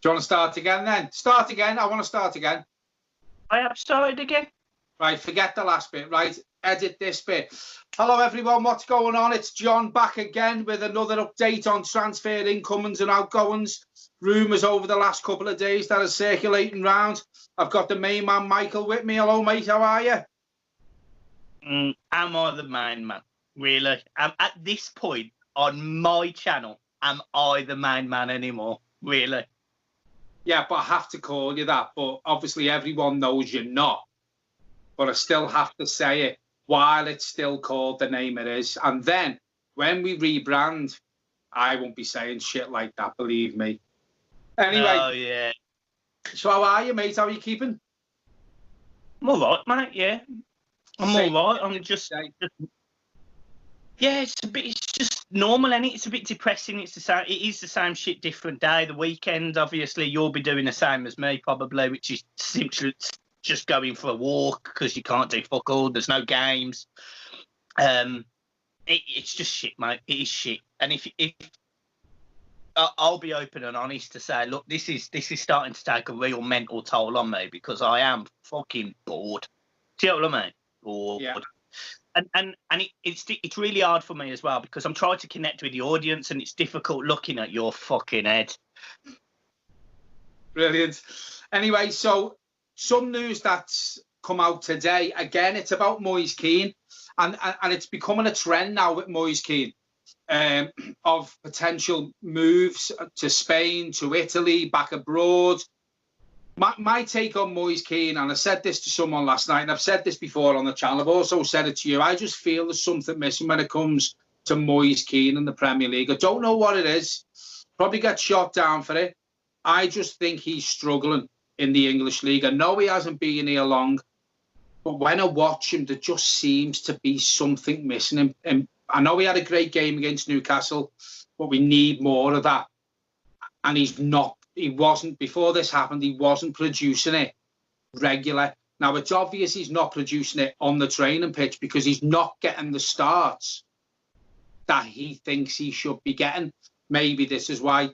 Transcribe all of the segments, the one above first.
Do you want to start again then? Start again. I want to start again. I have started again. Right, forget the last bit. Right, edit this bit. Hello, everyone. What's going on? It's John back again with another update on transfer incomings and outgoings. Rumours over the last couple of days that are circulating round. I've got the main man, Michael, with me. Hello, mate. How are you? Am I the main man? Really? At this point on my channel, am I the main man anymore? Really? Yeah, but I have to call you that. But obviously everyone knows you're not. But I still have to say it while it's still called the name it is. And then when we rebrand, I won't be saying shit like that, believe me. Anyway. Oh, yeah. So how are you, mate? How are you keeping? I'm all right, mate, yeah. I'm all right. I'm just yeah, it's just normal, and it's a bit depressing. It is the same shit, different day. The weekend, obviously, you'll be doing the same as me, probably, which is simply just going for a walk because you can't do fuck all. There's no games. It's just shit, mate. It is shit. And if I'll be open and honest to say, look, this is starting to take a real mental toll on me because I am fucking bored. Do you know what I mean? Bored. Yeah. And it's really hard for me as well because I'm trying to connect with the audience and it's difficult looking at your fucking head. Brilliant. Anyway, so some news that's come out today. Again, it's about Kean, and it's becoming a trend now with Kean, of potential moves to Spain, to Italy, back abroad. My take on Kean, and I said this to someone last night, and I've said this before on the channel, I've also said it to you, I just feel there's something missing when it comes to Kean in the Premier League. I don't know what it is. Probably get shot down for it. I just think he's struggling in the English League. I know he hasn't been here long, but when I watch him, there just seems to be something missing. And I know he had a great game against Newcastle, but we need more of that. And he wasn't, before this happened, he wasn't producing it regular. Now, it's obvious he's not producing it on the training pitch because he's not getting the starts that he thinks he should be getting. Maybe this is why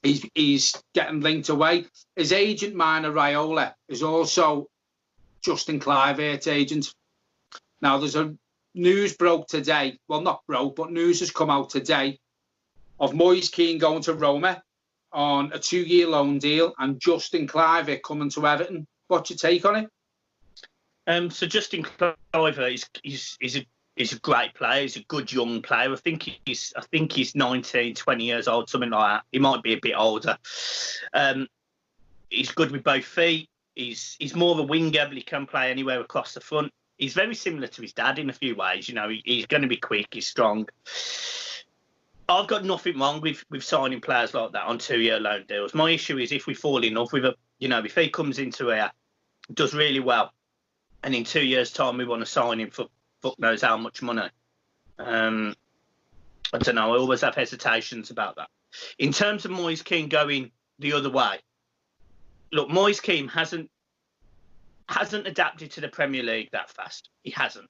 he's getting linked away. His agent, Mino Raiola, is also Justin Kluivert's agent. Now, there's a news broke today. Well, not broke, but news has come out today of Kean going to Roma on a 2-year loan deal and Justin Kluivert coming to Everton. What's your take on it? So Justin Kluivert is a great player. He's a good young player. I think he's 19, 20 years old, something like that. He might be a bit older. He's good with both feet. He's more of a winger, but he can play anywhere across the front. He's very similar to his dad in a few ways. You know, he's going to be quick. He's strong. I've got nothing wrong with signing players like that on 2-year loan deals. My issue is if we fall in love with him, you know, if he comes into here, does really well, and in 2 years' time we want to sign him for fuck knows how much money. I don't know. I always have hesitations about that. In terms of Kean going the other way, look, Kean hasn't adapted to the Premier League that fast. He hasn't.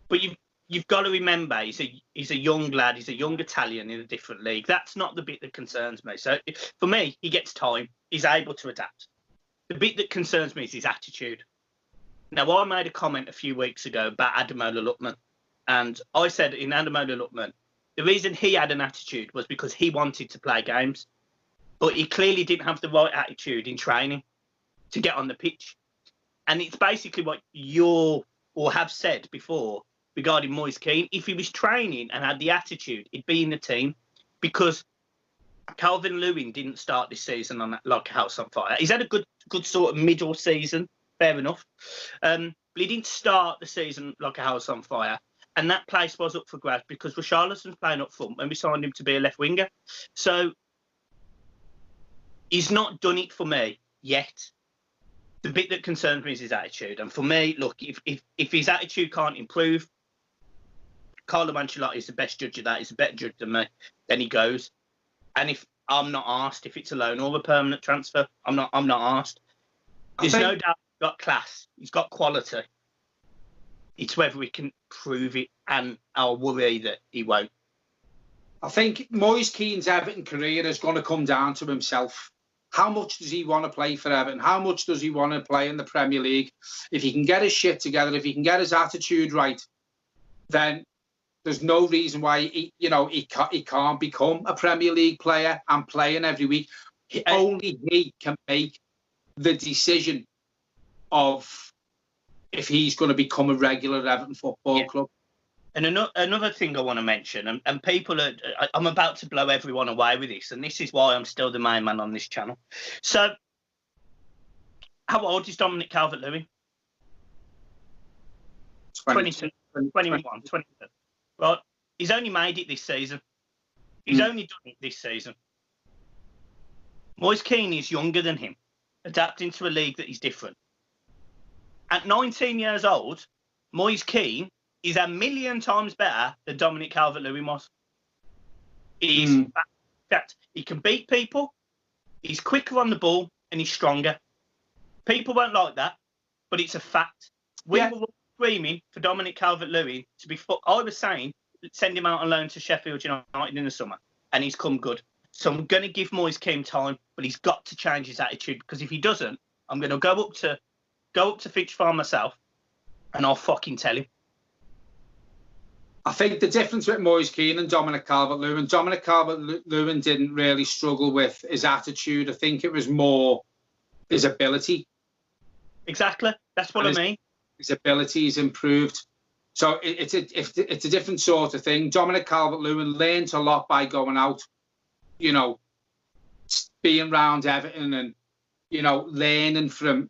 But you've got to remember, he's a young lad. He's a young Italian in a different league. That's not the bit that concerns me. So for me, he gets time. He's able to adapt. The bit that concerns me is his attitude. Now, I made a comment a few weeks ago about Ademola Lookman, and I said in Ademola Lookman, the reason he had an attitude was because he wanted to play games, but he clearly didn't have the right attitude in training to get on the pitch. And it's basically what you have said before regarding Kean. If he was training and had the attitude, he'd be in the team, because Calvin Lewin didn't start this season on that like a house on fire. He's had a good sort of middle season, fair enough. But he didn't start the season like a house on fire. And that place was up for grabs because Richarlison's playing up front when we signed him to be a left winger. So he's not done it for me yet. The bit that concerns me is his attitude. And for me, look, if his attitude can't improve, Carlo Ancelotti is the best judge of that. He's a better judge than me. Then he goes. And if I'm not asked if it's a loan or a permanent transfer, I'm not asked. There's no doubt he's got class. He's got quality. It's whether we can prove it, and I'll worry that he won't. I think Kean's Everton career is going to come down to himself. how much does he want to play for Everton? How much does he want to play in the Premier League? If he can get his shit together, if he can get his attitude right, then there's no reason why he can't become a Premier League player and playing every week. Only he can make the decision of if he's going to become a regular at Everton Football Club. And another thing I want to mention, and people I'm about to blow everyone away with this, and this is why I'm still the main man on this channel. So, how old is Dominic Calvert-Lewin? 22, 21, 22. Right, he's only made it this season. He's only done it this season. Moise Kean is younger than him, adapting to a league that is different. At 19 years old, Moise Kean is a million times better than Dominic Calvert-Lewin was. In fact, he can beat people, he's quicker on the ball, and he's stronger. People won't like that, but it's a fact. We were screaming for Dominic Calvert-Lewin to be... I was saying, send him out on loan to Sheffield United in the summer, and he's come good. So I'm going to give Moise Kean time, but he's got to change his attitude, because if he doesn't, I'm going to go up to Fitch Farm myself, and I'll fucking tell him. I think the difference with Moise Kean and Dominic Calvert-Lewin didn't really struggle with his attitude. I think it was more his ability. Exactly. That's what I mean. His ability is improved. So it's a different sort of thing. Dominic Calvert-Lewin learned a lot by going out, being around Everton and, learning from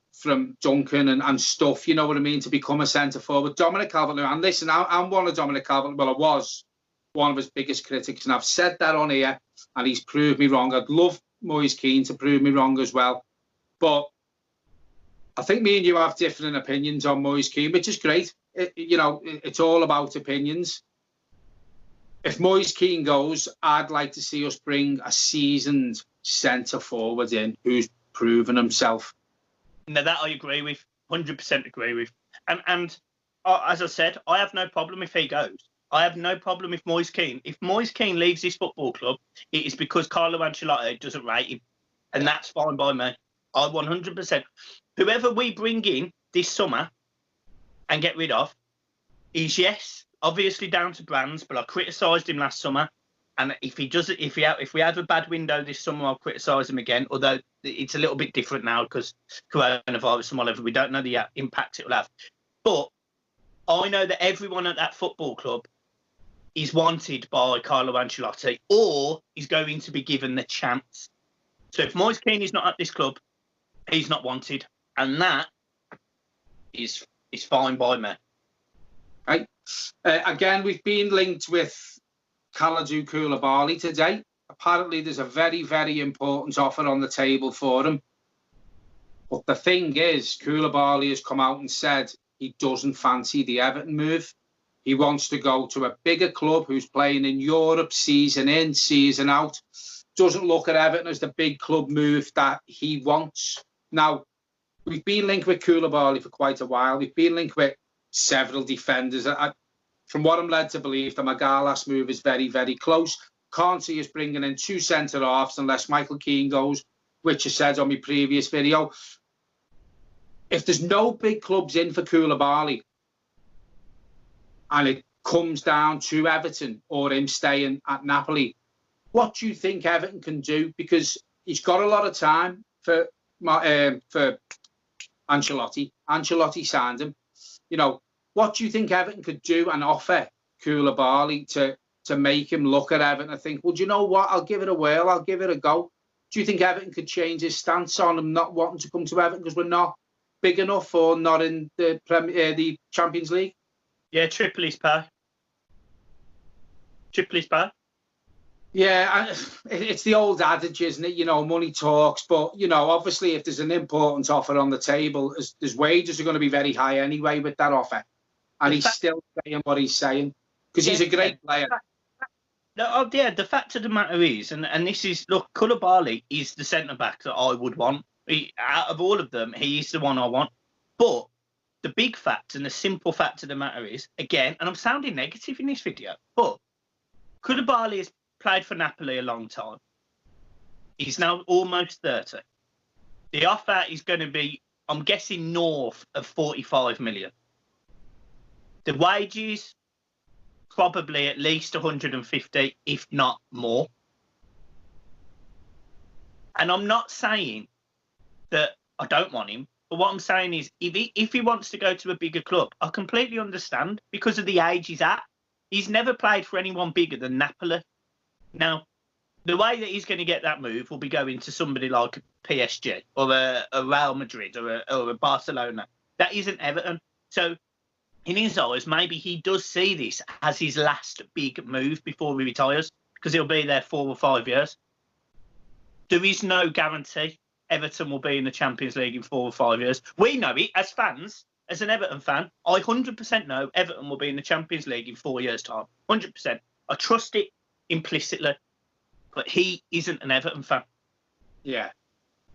Duncan and stuff, you know what I mean, to become a centre forward. Dominic Calvert-Lewin, and listen, I'm one of Dominic Calvert-Lewin, well, I was one of his biggest critics, and I've said that on here, and he's proved me wrong. I'd love Moise Kean to prove me wrong as well. But I think me and you have different opinions on Moise Kean, which is great. It's all about opinions. If Moise Kean goes, I'd like to see us bring a seasoned centre forward in who's proven himself. Now that I agree with, 100% agree with. And as I said, I have no problem if he goes. I have no problem with Moise Kean. If Moise Kean leaves this football club, it is because Carlo Ancelotti doesn't rate him. And that's fine by me. I 100%. Whoever we bring in this summer and get rid of is, yes, obviously down to Brands, but I criticised him last summer. And if we have a bad window this summer, I'll criticise him again. Although it's a little bit different now because coronavirus and whatever, we don't know the impact it will have. But I know that everyone at that football club is wanted by Carlo Ancelotti, or is going to be given the chance. So if Moise Kean is not at this club, he's not wanted, and that is fine by me. Right. Again, we've been linked with Kalidou Koulibaly today. Apparently, there's a very, very important offer on the table for him. But the thing is, Koulibaly has come out and said he doesn't fancy the Everton move. He wants to go to a bigger club who's playing in Europe season in, season out. Doesn't look at Everton as the big club move that he wants. Now, we've been linked with Koulibaly for quite a while. We've been linked with several defenders. From what I'm led to believe, the Magalas move is very, very close. Can't see us bringing in two centre-halves unless Michael Keane goes, which I said on my previous video. If there's no big clubs in for Koulibaly and it comes down to Everton or him staying at Napoli, what do you think Everton can do? Because he's got a lot of time for Ancelotti. Ancelotti signed him. What do you think Everton could do and offer Koulibaly to make him look at Everton and think, well, do you know what? I'll give it a whirl. I'll give it a go. Do you think Everton could change his stance on him not wanting to come to Everton because we're not big enough or not in the Champions League? Yeah, triple his pay. Triple his pay. Yeah, it's the old adage, isn't it? Money talks. But, obviously, if there's an important offer on the table, his wages are going to be very high anyway with that offer. And he's still saying what he's saying because he's a great player. No, the fact of the matter is, and this is, look, Koulibaly is the centre-back that I would want. Out of all of them, he is the one I want. But the big fact and the simple fact of the matter is, again, and I'm sounding negative in this video, but Koulibaly has played for Napoli a long time. He's now almost 30. The offer is going to be, I'm guessing, north of 45 million. The wages, probably at least 150, if not more. And I'm not saying that I don't want him, but what I'm saying is if he wants to go to a bigger club, I completely understand because of the age he's at. He's never played for anyone bigger than Napoli. Now, the way that he's going to get that move will be going to somebody like PSG or a Real Madrid or a Barcelona. That isn't Everton. So, in his eyes, maybe he does see this as his last big move before he retires because he'll be there 4 or 5 years. There is no guarantee Everton will be in the Champions League in 4 or 5 years. We know it as fans. As an Everton fan, I 100% know Everton will be in the Champions League in 4 years' time. 100%. I trust it implicitly. But he isn't an Everton fan. Yeah.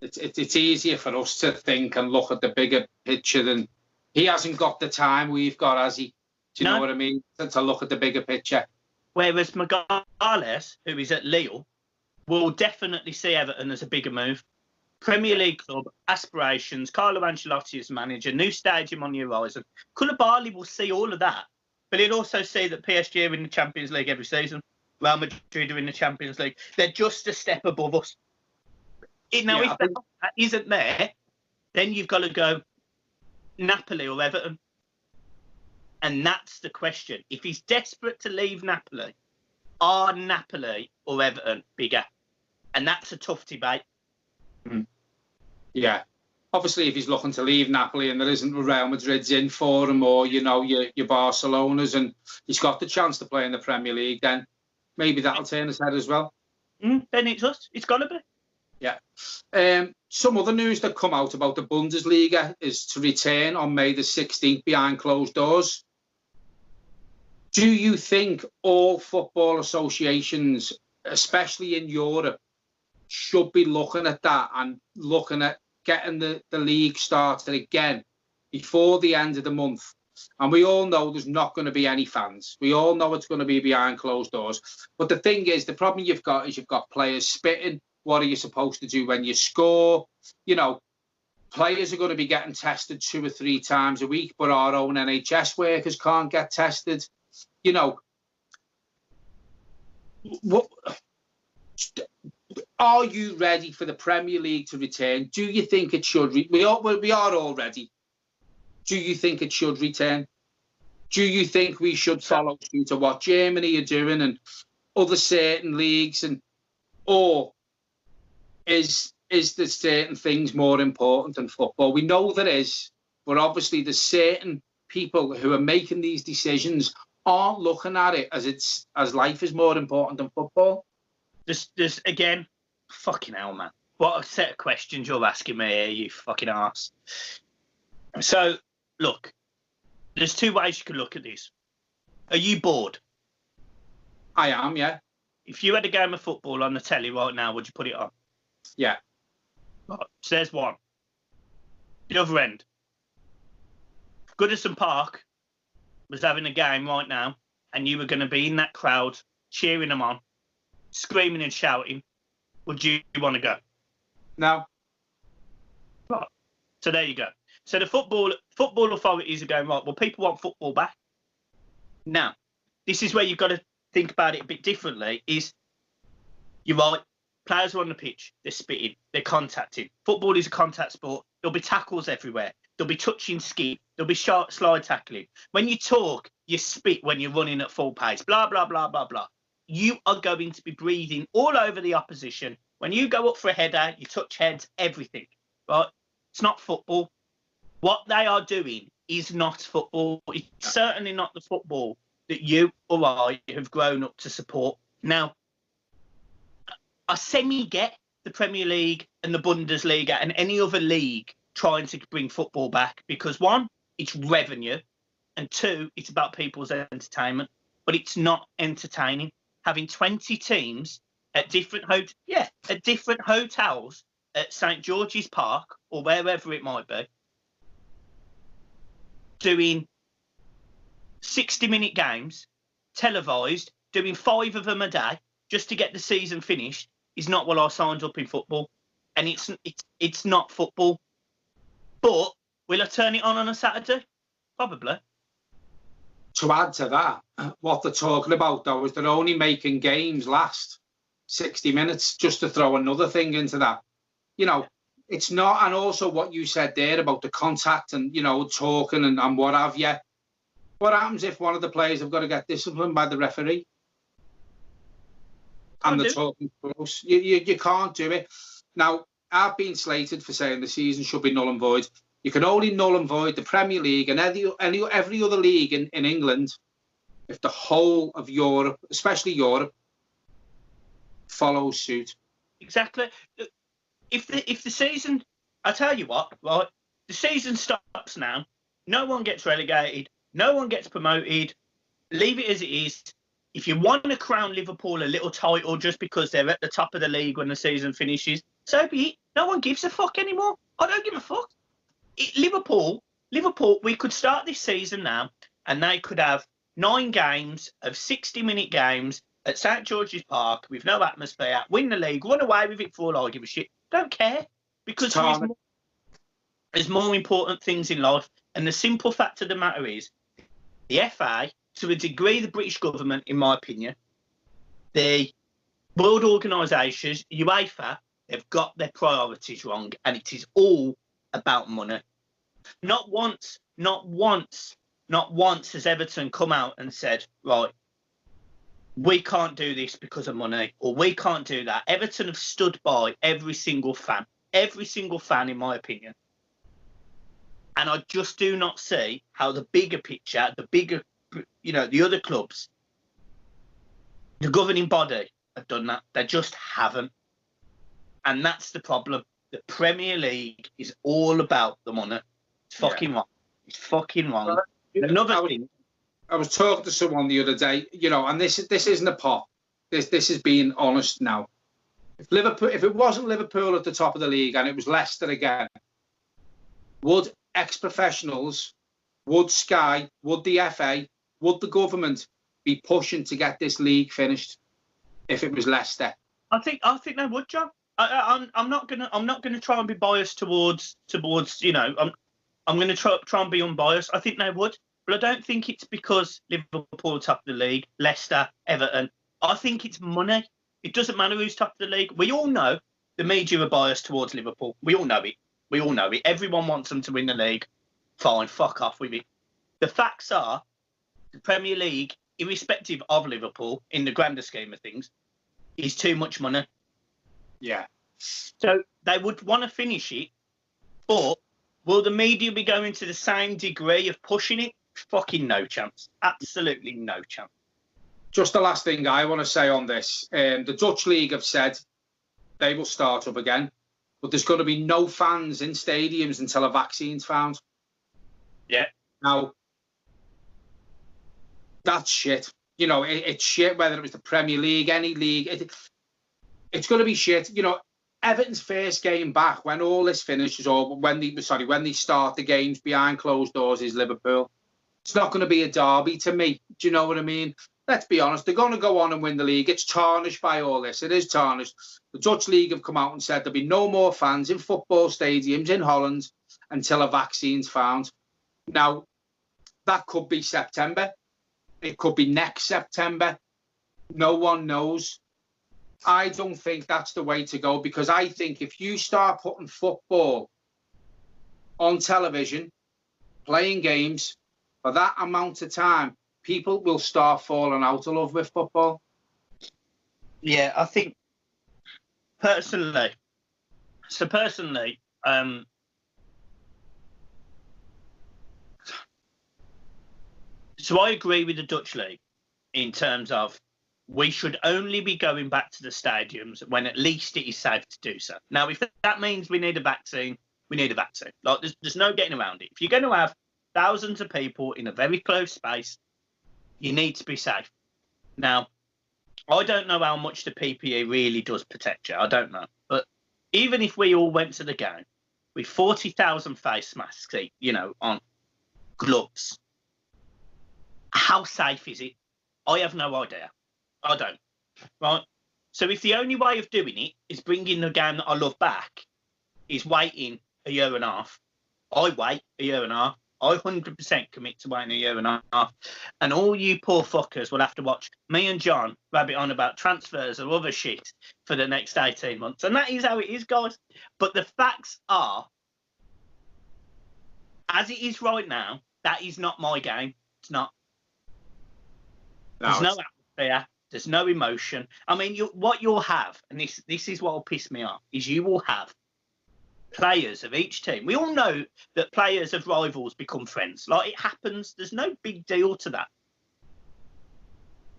It's easier for us to think and look at the bigger picture than... He hasn't got the time we've got, has he? Do you know what I mean? To look at the bigger picture. Whereas Magalhaes, who is at Lille, will definitely see Everton as a bigger move. Premier League club, aspirations, Carlo Ancelotti as manager, new stadium on the horizon. Koulibaly will see all of that, but he'll also see that PSG are in the Champions League every season. Real Madrid are in the Champions League. They're just a step above us. Now, if that isn't there, then you've got to go Napoli or Everton. And that's the question. If he's desperate to leave Napoli, are Napoli or Everton bigger? And that's a tough debate. Yeah. Obviously, if he's looking to leave Napoli and there isn't Real Madrid's in for him or, your Barcelonas and he's got the chance to play in the Premier League, then maybe that'll turn his head as well. Then it's us. It's got to be. Yeah. Some other news that come out about the Bundesliga is to return on May the 16th behind closed doors. Do you think all football associations, especially in Europe, should be looking at that and looking at getting the league started again before the end of the month? And we all know there's not going to be any fans. We all know it's going to be behind closed doors. But the thing is, the problem you've got is you've got players spitting. What are you supposed to do when you score? Players are going to be getting tested 2 or 3 times a week, but our own NHS workers can't get tested. What... Are you ready for the Premier League to return? Do you think it should? We are all ready. Do you think it should return? Do you think we should follow suit to what Germany are doing and other certain leagues, or is there certain things more important than football? We know there is, but obviously there's certain people who are making these decisions aren't looking at it as life is more important than football. There's again, fucking hell, man. What a set of questions you're asking me here, you fucking arse. So, look, there's 2 ways you could look at this. Are you bored? I am, yeah. If you had a game of football on the telly right now, would you put it on? Yeah. Right, so there's one. The other end. Goodison Park was having a game right now, and you were going to be in that crowd cheering them on, screaming and shouting. Would you want to go? No. Right. So there you go. So the football authorities are going, right, well, people want football back. Now, this is where you've got to think about it a bit differently, is you're right, players are on the pitch, they're spitting, they're contacting. Football is a contact sport. There'll be tackles everywhere. There'll be touching skin. There'll be slide tackling. When you talk, you spit when you're running at full pace, blah, blah, blah, blah, blah. You are going to be breathing all over the opposition. When you go up for a header, you touch heads, everything, right? It's not football. What they are doing is not football. It's certainly not the football that you or I have grown up to support. Now, I semi-get the Premier League and the Bundesliga and any other league trying to bring football back because, 1, it's revenue, and 2, it's about people's entertainment. But it's not entertaining. Having 20 teams at different hotels at St George's Park or wherever it might be, doing 60-minute games, televised, doing 5 of them a day just to get the season finished is not what I signed up in football. and it's not football. But will I turn it on a Saturday? Probably. To add to that, what they're talking about, though, is they're only making games last 60 minutes, just to throw another thing into that. You know, it's not, and also what you said there about the contact and, you know, talking and what have you. What happens if one of the players have got to get disciplined by the referee? And they're talking close. You can't do it. Now, I've been slated for saying the season should be null and void. You can only null and void the Premier League and every other league in England if the whole of Europe, especially Europe, follows suit. Exactly. If the season, I tell you what, right? The season stops now. No one gets relegated. No one gets promoted. Leave it as it is. If you want to crown Liverpool a little title just because they're at the top of the league when the season finishes, so be it. No one gives a fuck anymore. I don't give a fuck. Liverpool, we could start this season now and they could have 9 games of 60-minute games at St George's Park with no atmosphere, win the league, run away with it for all I give a shit. Don't care. Because there's more important things in life. And the simple fact of the matter is, the FA, to a degree, the British government, in my opinion, the world organisations, UEFA, they've got their priorities wrong, and it is all about money. Not once has Everton come out and said, right, we can't do this because of money, or we can't do that. Everton have stood by every single fan, in my opinion. And I just do not see how the bigger picture, the other clubs, the governing body have done that. They just haven't. And that's the problem. The Premier League is all about the money. It's fucking wrong. It's fucking wrong. Another thing. I was talking to someone the other day, you know, and this isn't a pop. This is being honest now. If it wasn't Liverpool at the top of the league and it was Leicester again, would ex-professionals, would Sky, would the FA, would the government be pushing to get this league finished if it was Leicester? I think they would, John. I'm not gonna try and be biased towards you know. I'm gonna try and be unbiased. I think they would, but I don't think it's because Liverpool are top of the league, Leicester, Everton. I think it's money. It doesn't matter who's top of the league. We all know the media are biased towards Liverpool. We all know it. Everyone wants them to win the league. Fine, fuck off with it. The facts are, the Premier League, irrespective of Liverpool, in the grander scheme of things, is too much money. Yeah. So they would want to finish it, but will the media be going to the same degree of pushing it? Fucking no chance. Absolutely no chance. Just the last thing I want to say on this. The Dutch League have said they will start up again, but there's going to be no fans in stadiums until a vaccine's found. Yeah. Now, that's shit. You know, it's shit whether it was the Premier League, any league. It's going to be shit. You know, Everton's first game back, when all this finishes, or when they start the games behind closed doors, is Liverpool. It's not going to be a derby to me. Do you know what I mean? Let's be honest. They're going to go on and win the league. It's tarnished by all this. It is tarnished. The Dutch League have come out and said there'll be no more fans in football stadiums in Holland until a vaccine's found. Now, that could be September. It could be next September. No one knows. I don't think that's the way to go, because I think if you start putting football on television, playing games for that amount of time, people will start falling out of love with football. Yeah, I think personally, so I agree with the Dutch League in terms of we should only be going back to the stadiums when at least it is safe to do so. Now, if that means we need a vaccine, we need a vaccine. Like, there's no getting around it. If you're going to have thousands of people in a very close space, you need to be safe. Now, I don't know how much the PPE really does protect you. I don't know. But even if we all went to the game with 40,000 face masks, you know, on gloves, how safe is it? I have no idea. I don't. Right? So if the only way of doing it is bringing the game that I love back, is waiting a year and a half, I wait a year and a half. I 100% commit to waiting a year and a half. And all you poor fuckers will have to watch me and John rabbit on about transfers or other shit for the next 18 months. And that is how it is, guys. But the facts are, as it is right now, that is not my game. It's not. There's no atmosphere. There's no emotion. I mean, what you'll have, and this is what will piss me off, is you will have players of each team. We all know that players of rivals become friends. Like, it happens. There's no big deal to that.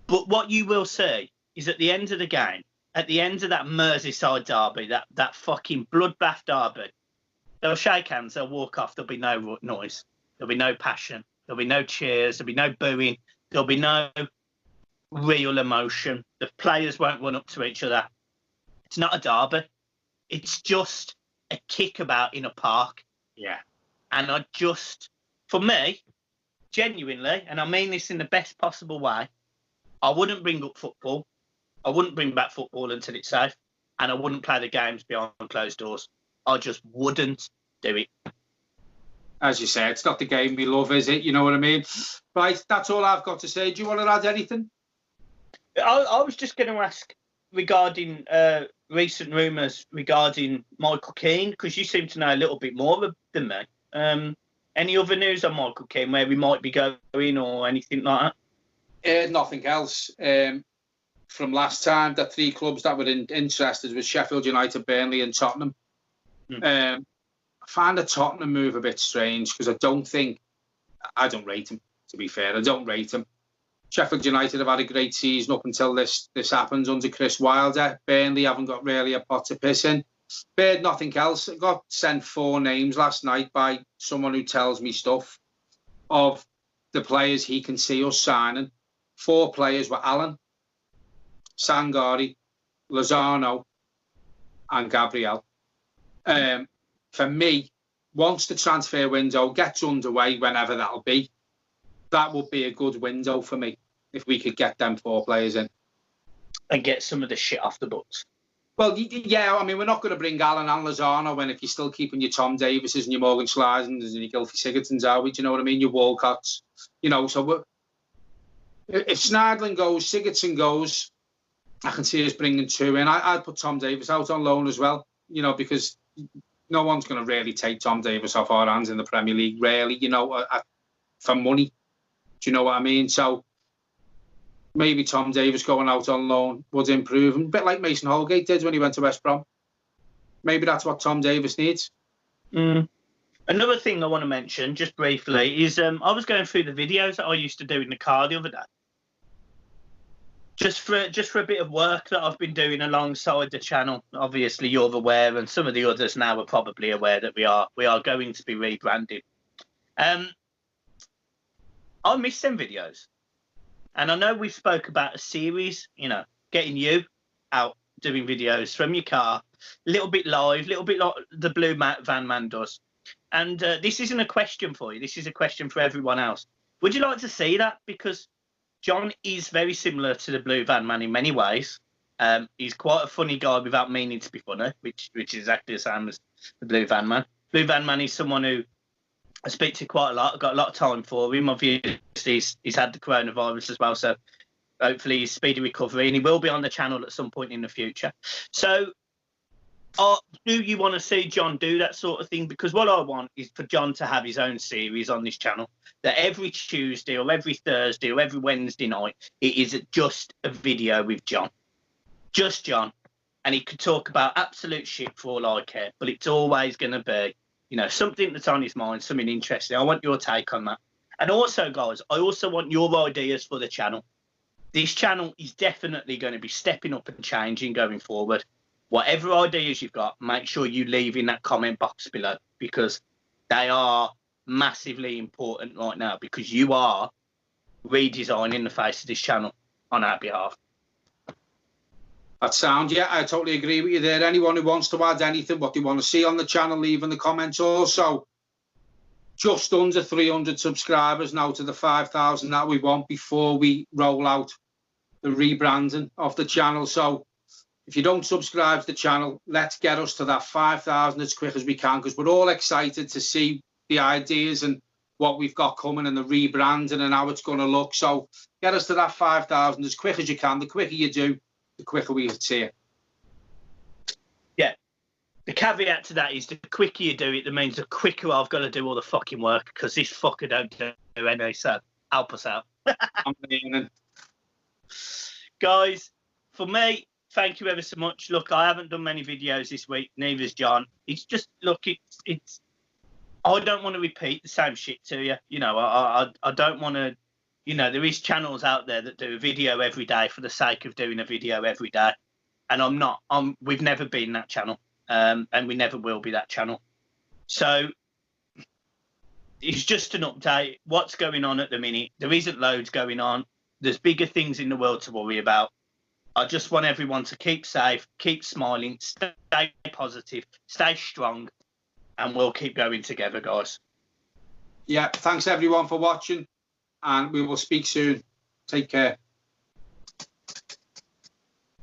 But what you will see is at the end of the game, at the end of that Merseyside derby, that fucking bloodbath derby, they'll shake hands, they'll walk off, there'll be no noise, there'll be no passion, there'll be no cheers, there'll be no booing, there'll be no real emotion. The players won't run up to each other. It's not a derby. It's just a kickabout in a park. Yeah. And for me, genuinely, and I mean this in the best possible way, I wouldn't bring up football. I wouldn't bring back football until it's safe. And I wouldn't play the games behind closed doors. I just wouldn't do it. As you say, it's not the game we love, is it? You know what I mean? Right, that's all I've got to say. Do you want to add anything? I was just going to ask regarding recent rumours regarding Michael Kean, because you seem to know a little bit more than me. Any other news on Michael Kean, where we might be going or anything like that? Nothing else. From last time, the three clubs that were interested was Sheffield United, Burnley and Tottenham. I find the Tottenham move a bit strange because I don't rate him, to be fair. I don't rate him. Sheffield United have had a great season up until this happens under Chris Wilder. Burnley haven't got really a pot to piss in. But nothing else. I got sent 4 names last night by someone who tells me stuff of the players he can see us signing. 4 players were Allen, Sangari, Lozano and Gabriel. For me, once the transfer window gets underway, whenever that'll be, that would be a good window for me if we could get them 4 players in. And get some of the shit off the books. Well, yeah, I mean, we're not going to bring Allen and Lozano when if you're still keeping your Tom Davises and your Morgan Schleisens and your Gylfi Sigurdssons, are we? Do you know what I mean? Your Walcotts. You know, so if Schneidlin goes, Sigurdsson goes, I can see us bringing 2 in. I'd put Tom Davies out on loan as well, you know, because no one's going to really take Tom Davies off our hands in the Premier League, really, you know, for money. Do you know what I mean? So maybe Tom Davies going out on loan would improve him, a bit like Mason Holgate did when he went to West Brom. Maybe that's what Tom Davies needs. Another thing I want to mention, just briefly, is I was going through the videos that I used to do in the car the other day. Just for a bit of work that I've been doing alongside the channel. Obviously, you're aware, and some of the others now are probably aware that we are going to be rebranded. I miss them videos. And I know we spoke about a series, you know, getting you out doing videos from your car, a little bit live, a little bit like the Blue Van Man does. And this isn't a question for you. This is a question for everyone else. Would you like to see that? Because John is very similar to the Blue Van Man in many ways. He's quite a funny guy without meaning to be funny, which is exactly the same as the Blue Van Man. Blue Van Man is someone who I speak to quite a lot. I've got a lot of time for him. Obviously, he's had the coronavirus as well, so hopefully he's speedy recovery, and he will be on the channel at some point in the future. So do you want to see John do that sort of thing? Because what I want is for John to have his own series on this channel, that every Tuesday or every Thursday or every Wednesday night, it is just a video with John. Just John. And he could talk about absolute shit for all I care, but it's always going to be, you know, something that's on his mind, something interesting. I want your take on that. And also, guys, I also want your ideas for the channel. This channel is definitely going to be stepping up and changing going forward. Whatever ideas you've got, make sure you leave in that comment box below, because they are massively important right now, because you are redesigning the face of this channel on our behalf. That sound, yeah, I totally agree with you there. Anyone who wants to add anything, what they want to see on the channel, leave in the comments. Also, just under 300 subscribers now to the 5,000 that we want before we roll out the rebranding of the channel. So if you don't subscribe to the channel, let's get us to that 5,000 as quick as we can, because we're all excited to see the ideas and what we've got coming and the rebranding and how it's going to look. So get us to that 5,000 as quick as you can. The quicker you do, the quicker we see it. Yeah. The caveat to that is the quicker you do it, that means the quicker I've got to do all the fucking work, because this fucker don't do any. So help us out. I'm learning. Guys, for me, thank you ever so much. Look, I haven't done many videos this week, neither's John. It's just, look, it's I don't want to repeat the same shit to you. You know, I don't want to, you know, there is channels out there that do a video every day for the sake of doing a video every day. And I'm not. We've never been that channel. And we never will be that channel. So it's just an update. What's going on at the minute? There isn't loads going on. There's bigger things in the world to worry about. I just want everyone to keep safe, keep smiling, stay positive, stay strong, and we'll keep going together, guys. Yeah, thanks everyone for watching, and we will speak soon. Take care.